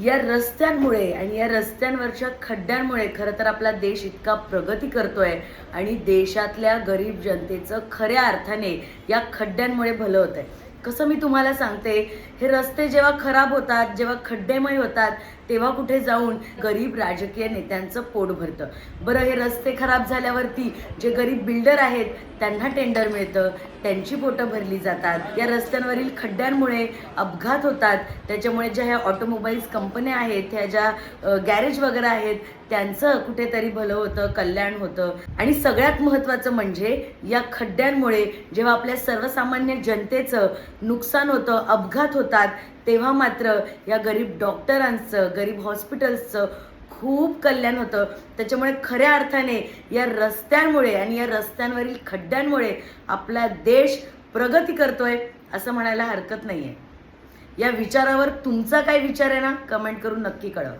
या रस्त्यांमुळे आणि या रस्त्यांवरच्या खड्ड्यांमुळे खरं तर आपला देश इतका प्रगती करतोय आणि देशातल्या गरीब जनतेचं खऱ्या अर्थाने या खड्ड्यांमुळे भलं होत आहे. कसं मी तुम्हाला सांगते, हे रस्ते जेव्हा खराब होतात, जेव्हा खड्डेमय होतात, तेव्हा कुठे जाऊन गरीब राजकीय नेत्यांचं पोट भरतं. बरं, हे रस्ते खराब झाल्यावरती जे गरीब बिल्डर आहेत त्यांना टेंडर मिळतं, त्यांची पोटं भरली जातात. या रस्त्यांवरील खड्ड्यांमुळे अपघात होतात, त्याच्यामुळे ज्या ह्या ऑटोमोबाईल्स कंपन्या आहेत, ह्या ज्या गॅरेज वगैरे आहेत, त्यांचं कुठेतरी भलं होतं, कल्याण होतं. आणि सगळ्यात महत्त्वाचं म्हणजे या खड्ड्यांमुळे जेव्हा आपल्या सर्वसामान्य जनतेचं नुकसान होतं, अपघात होतात, तेव्हा मात्र या गरीब डॉक्टरांचं, गरीब हॉस्पिटल्सचं खूप कल्याण होतं. त्याच्यामुळे खऱ्या अर्थाने या रस्त्यांमुळे आणि या रस्त्यांवरील खड्ड्यांमुळे आपला देश प्रगती करतोय असं म्हणायला हरकत नाहीये. या विचारावर तुमचा काय विचार आहे ना, कमेंट करून नक्की कळवा.